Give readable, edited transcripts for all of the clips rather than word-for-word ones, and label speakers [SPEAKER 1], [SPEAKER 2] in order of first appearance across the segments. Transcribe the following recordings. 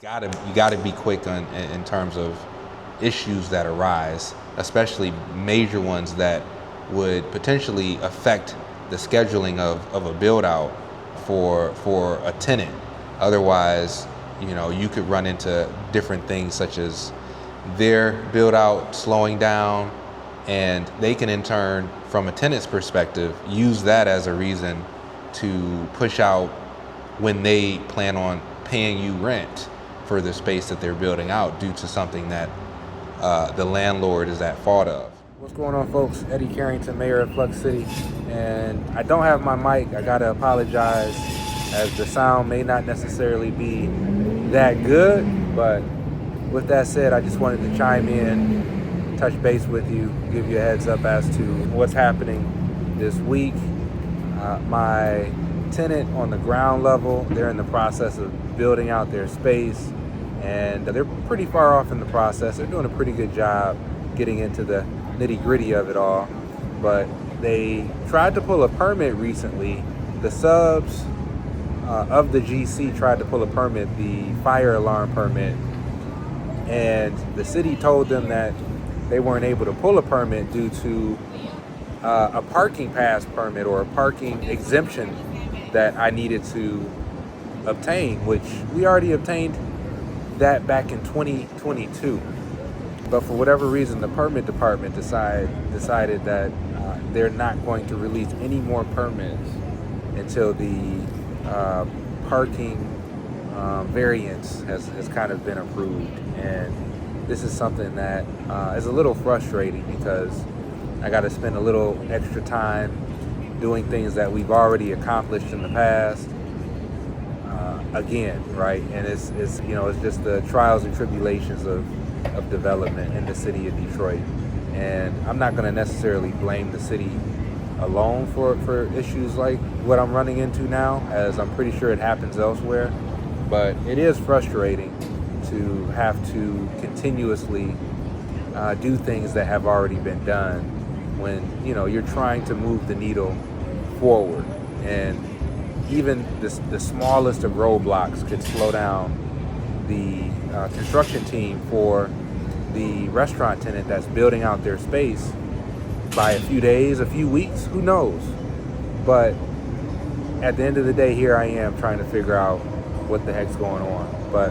[SPEAKER 1] gotta be quick in terms of issues that arise, especially major ones that would potentially affect the scheduling of a build out for a tenant. Otherwise, you could run into different things such as their build out slowing down, and they can in turn, from a tenant's perspective, use that as a reason to push out when they plan on paying you rent for the space that they're building out due to something that the landlord is at fault of.
[SPEAKER 2] What's going on, folks? Eddy Carrington, mayor of Flux City, and I don't have my mic. I gotta apologize, as the sound may not necessarily be that good, but with that said, I just wanted to chime in, touch base with you, give you a heads up as to what's happening this week. My tenant on the ground level, they're in the process of building out their space, and they're pretty far off in the process. They're doing a pretty good job getting into the nitty-gritty of it all, but they tried to pull a permit recently. The subs of the GC tried to pull a permit, the fire alarm permit, and the city told them that they weren't able to pull a permit due to a parking pass permit or a parking exemption that I needed to obtain, which we already obtained that back in 2022. But for whatever reason, the permit department decided that they're not going to release any more permits until the parking variance has kind of been approved. And this is something that is a little frustrating because I got to spend a little extra time doing things that we've already accomplished in the past again, right? And it's just the trials and tribulations of development in the city of Detroit. And I'm not going to necessarily blame the city alone for issues like what I'm running into now, as I'm pretty sure it happens elsewhere. But it is frustrating to have to continuously do things that have already been done when you're trying to move the needle forward. And even the smallest of roadblocks could slow down the construction team for the restaurant tenant that's building out their space by a few days, a few weeks, who knows? But at the end of the day, here I am trying to figure out what the heck's going on. But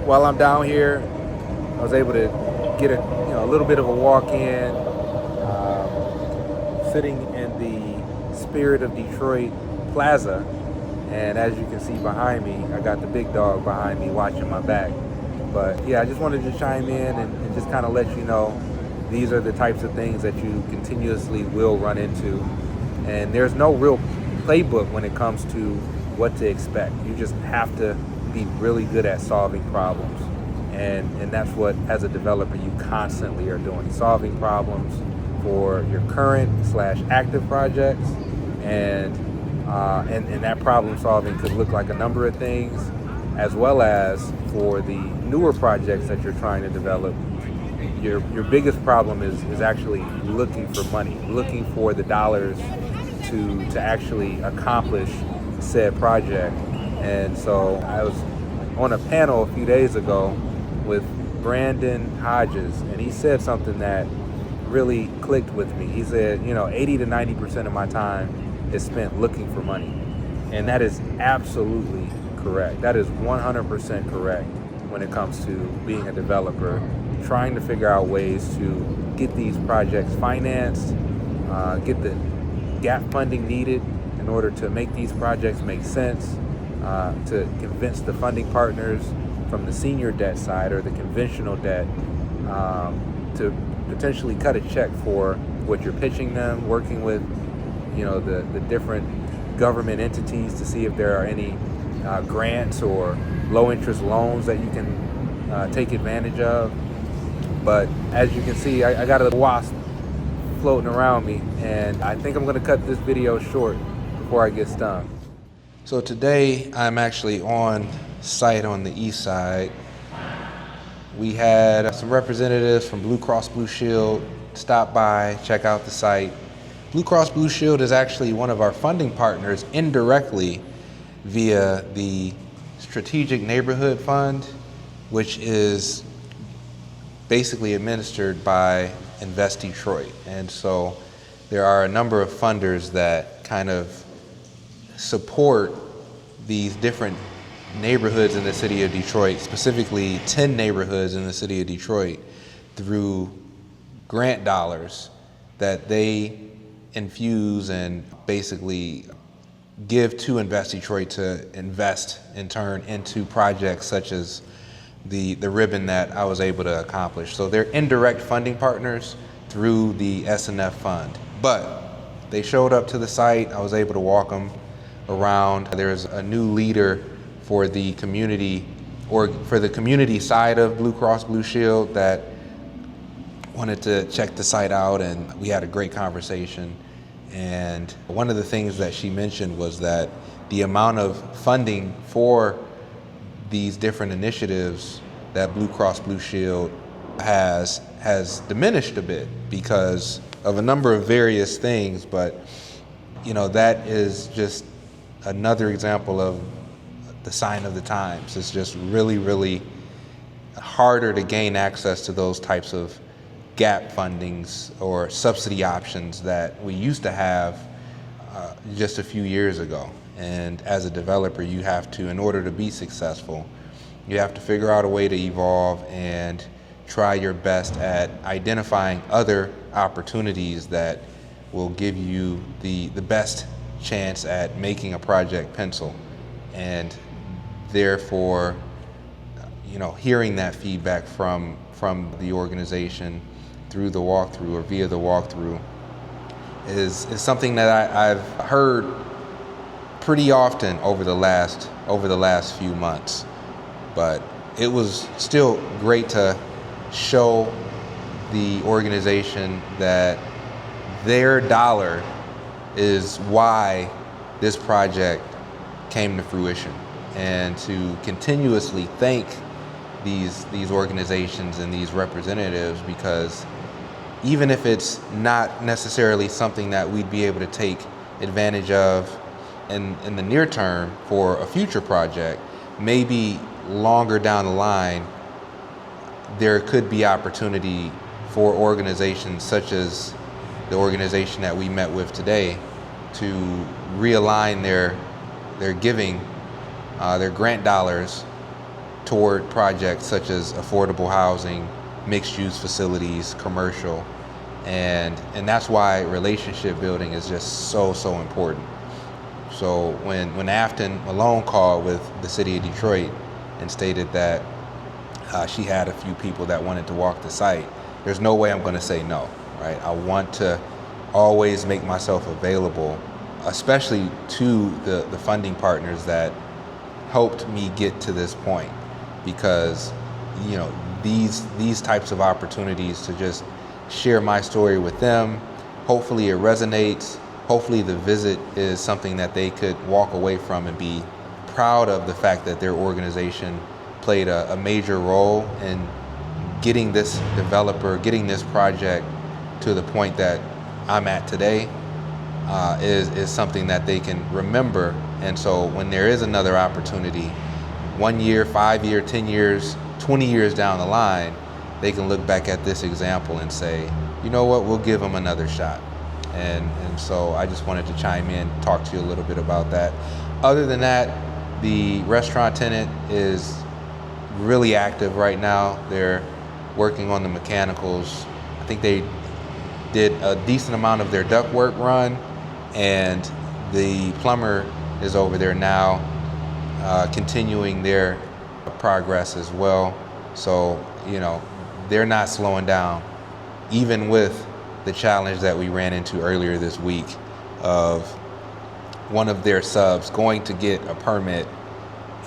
[SPEAKER 2] while I'm down here, I was able to get a little bit of a walk in, sitting in the Spirit of Detroit Plaza. And as you can see behind me, I got the big dog behind me watching my back. But yeah, I just wanted to chime in and just kind of let you know these are the types of things that you continuously will run into. And there's no real playbook when it comes to what to expect. You just have to be really good at solving problems. And that's what, as a developer, you constantly are doing. Solving problems for your current/active projects. And that problem solving could look like a number of things, as well as for the newer projects that you're trying to develop. Your biggest problem is actually looking for money, looking for the dollars to actually accomplish said project. And so I was on a panel a few days ago with Brandon Hodges, and he said something that really clicked with me. He said, 80 to 90% of my time is spent looking for money. And that is absolutely correct. That is 100% correct when it comes to being a developer, trying to figure out ways to get these projects financed, get the gap funding needed in order to make these projects make sense, to convince the funding partners from the senior debt side or the conventional debt to potentially cut a check for what you're pitching them, working with the different government entities to see if there are any grants or low interest loans that you can take advantage of. But as you can see, I got a wasp floating around me, and I think I'm going to cut this video short before I get stung.
[SPEAKER 1] So today I'm actually on site on the east side. We had some representatives from Blue Cross Blue Shield stop by, check out the site. Blue Cross Blue Shield is actually one of our funding partners indirectly via the Strategic Neighborhood Fund which is basically administered by Invest Detroit. And so there are a number of funders that kind of support these different neighborhoods in the city of Detroit, specifically 10 neighborhoods in the city of Detroit, through grant dollars that they infuse and basically give to Invest Detroit to invest in turn into projects such as the ribbon that I was able to accomplish. So they're indirect funding partners through the S&F fund. But they showed up to the site. I was able to walk them around. There's a new leader for the community, or for the community side of Blue Cross Blue Shield, that wanted to check the site out, and we had a great conversation. And one of the things that she mentioned was that the amount of funding for these different initiatives that Blue Cross Blue Shield has diminished a bit because of a number of various things. But that is just another example of the sign of the times. It's just really, really harder to gain access to those types of gap fundings or subsidy options that we used to have just a few years ago. And as a developer, you have to, in order to be successful, you have to figure out a way to evolve and try your best at identifying other opportunities that will give you the best chance at making a project pencil. And therefore, hearing that feedback from the organization through the walkthrough or via the walkthrough is something that I've heard pretty often over the last few months. But it was still great to show the organization that their dollar is why this project came to fruition, and to continuously thank these organizations and these representatives, because even if it's not necessarily something that we'd be able to take advantage of in the near term for a future project, maybe longer down the line there could be opportunity for organizations such as the organization that we met with today to realign their giving, their grant dollars toward projects such as affordable housing, mixed-use facilities, commercial, and that's why relationship building is just so important. So when Afton Malone called with the city of Detroit and stated that she had a few people that wanted to walk the site, there's no way I'm going to say no, right? I want to always make myself available, especially to the funding partners that helped me get to this point, because these types of opportunities to just share my story with them, hopefully it resonates. Hopefully the visit is something that they could walk away from and be proud of the fact that their organization played a major role in getting this developer, getting this project to the point that I'm at today, is something that they can remember. And so when there is another opportunity, 1 year, 5 years, 10 years, 20 years down the line, they can look back at this example and say, you know what, we'll give them another shot. And so I just wanted to chime in, talk to you a little bit about that. Other than that, the restaurant tenant is really active right now. They're working on the mechanicals. I think they did a decent amount of their ductwork run, and the plumber is over there now continuing their progress as well. So, they're not slowing down, even with the challenge that we ran into earlier this week of one of their subs going to get a permit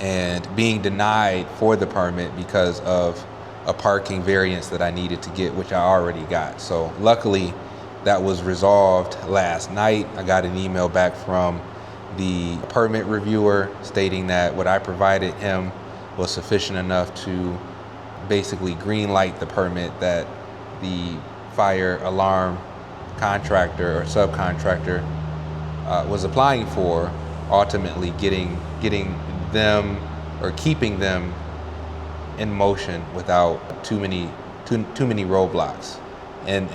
[SPEAKER 1] and being denied for the permit because of a parking variance that I needed to get, which I already got. So luckily that was resolved last night. I got an email back from the permit reviewer stating that what I provided him was sufficient enough to basically green light the permit that the fire alarm contractor or subcontractor was applying for, ultimately getting them or keeping them in motion without too many roadblocks. And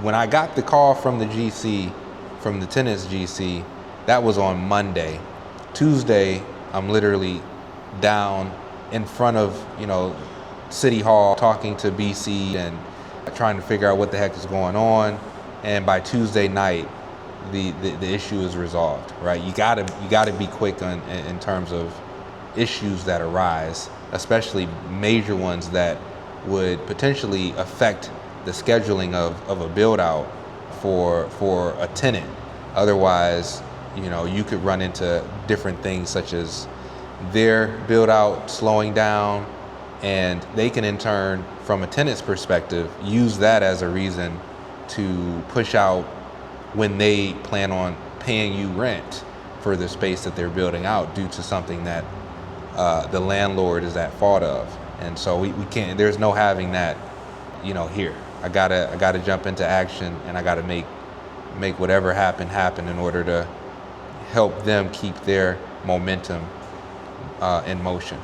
[SPEAKER 1] when I got the call from the GC, from the tenant's GC, that was on Monday. Tuesday, I'm literally down in front of, City Hall talking to BC and trying to figure out what the heck is going on. And by Tuesday night, the issue is resolved, right? You gotta be quick in terms of issues that arise, especially major ones that would potentially affect the scheduling of a build out for a tenant. Otherwise, you could run into different things such as their build out slowing down, and they can in turn, from a tenant's perspective, use that as a reason to push out when they plan on paying you rent for the space that they're building out due to something that the landlord is at fault of. And so we can't, there's no having that, here. I gotta jump into action, and I gotta make whatever happen in order to help them keep their momentum in motion.